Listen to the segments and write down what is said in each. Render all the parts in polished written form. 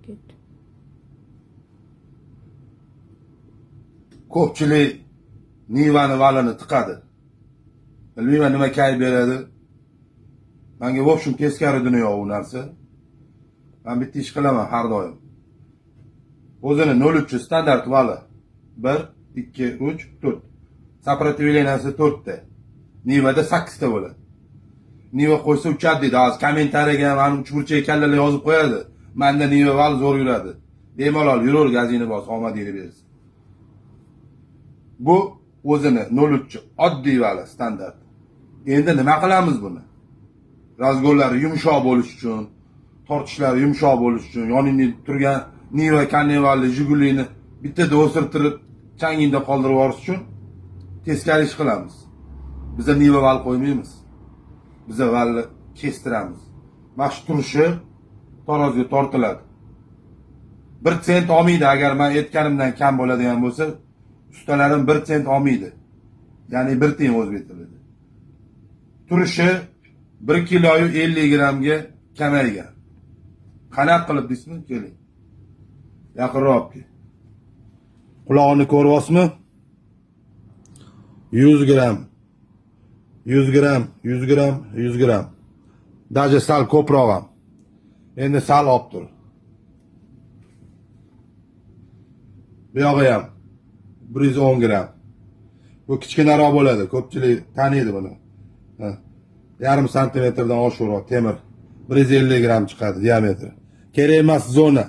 ketdi. Ko'pchilik Nivani valini tiqadi. Bilmayman nima kayf beradi. Menga o'xshim teskari dunyo u narsa. Men bitta ish qilaman har doim. O'zini 0.3 standart vali. 1, 2, 3, 4. Сопротивленияsi 4 ta. Nivada 8 ta bo'ladi. Niva qo'ysa uchadi deydi. Hozir kommentariyaga ham 3 burchak kallalar yozib qo'yadi. Menda Niva val zo'r yuradi. Bemalol yuraver gazini bos, omadingni bersin. Bu o'zini 0.3 oddiy vali standart. Endi nima qilamiz buni? Razgorlari yumshoq bo'lish uchun, tortishlari yumshoq bo'lish uchun, yoningda turgan Niva Carnivalni, Jigulini bittada o'sirtirib, changingda qoldirib yuborish uchun teskari ish qilamiz. Biz Niva val qo'ymaymiz. Biz valni kestiramiz. Mana shu turishi tarozga tortiladi. 1 sent olmaydi agar men aytganimdan kam bo'ladigan bo'lsa, ustalarim 1 sent olmaydi. Ya'ni 1 tiyin o'zbek tilida. Turishi 1 kiloyu 50 grammga kamaygan. Qanaqa qilib deysizmi? Keling. Yaqinroq kel. Qulog'ini ko'ryapsizmi? 100 gram. 100 gram, 100 gram, 100 gram. Даже sal ko'proq ham. Endi sal olib tur. Bu yog'i ham 110 gram. Bu kichkinaroq bo'ladi. Ko'pchilik taniydi buni. Yarim santimetrdan oshiqroq temir. 150 gram chiqadi diametri. Kerak emas zona.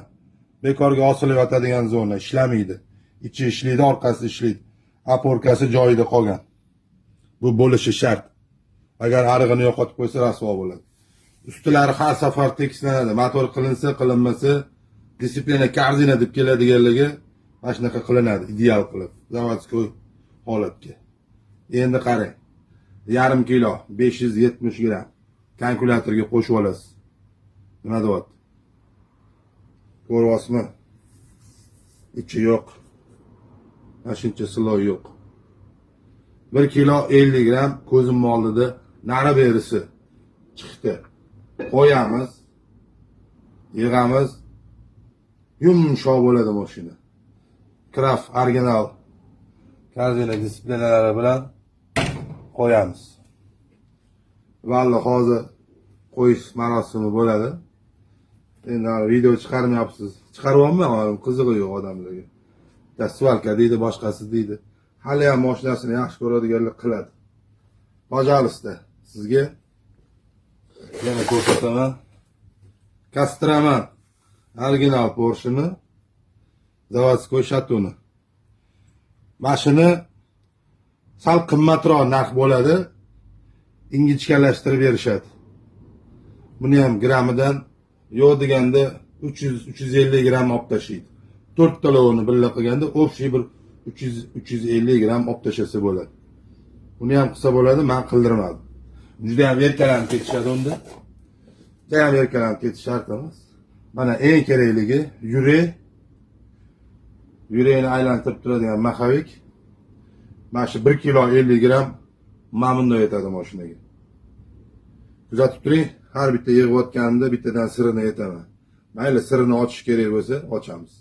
Bekorga osilib yotadigan zona ishlamaydi. Ichi ishlaydi, orqasi ishlaydi. Aporkasi joyida qolgan. Bu bo'lishi shart. Agar arig'ini yo'qotib qo'ysa rasvo bo'ladi. Ustilari har safar tekislanadi. Motor qilinsa, qilinmasa, disiplina karzina deb keladiganligi mana shunaqa qilinadi, ideal qilib. Zavodskoy holatga. Endi qarang. Yarim kilo 570 gram kalkulyatorga qo'shib olasiz. Nima deyapti? Ko'ryapsizmi? Ichi yo'q. Mana shuncha silov yo'q. 1 kilo 50 gram ko'zimni oldida nari berisi chiqdi. Qo'yamiz. Yig'amiz. Yumshoq bo'ladi mashina. Craft original karzina disiplinalari bilan qo'yamiz. Valli hozir qo'yish marosimi bo'ladi. Endi video chiqarmayapsiz. Chiqaryapman, qizig'i yo'q odamlarga. Dasvalka deydi, boshqasi deydi. Hali ham mashinasini yaxshi ko'radiganlar qiladi. Pожалуйста, sizga yana ko'rsataman. Castraman original Porsche'ni, zavodskoy shatuni. Mashina sal qimmatroq narx bo'ladi. Ingichkalashtirib berishadi. Buni ham gramidan yo'q deganda 300-350 gram olib tashlaydi. 4 talovini birga qilganda общий bir 300-350 gram olib tashasa bo'ladi. Buni ham qilsa bo'ladi, men qildirmadim. Juda ham erkalanib ketishadi unda. Juda ham erkalanib ketish shart emas. Mana eng kerakligi yurakni aylantirib turadigan maxavik. Mana shu 1 kilo 50 gram mamnun yetadi mashinaga. Kuzatib turing, har bitta yig'ayotganimda bittadan sirini aytaman. Mayli sirini ochish kerak bo'lsa, ochamiz.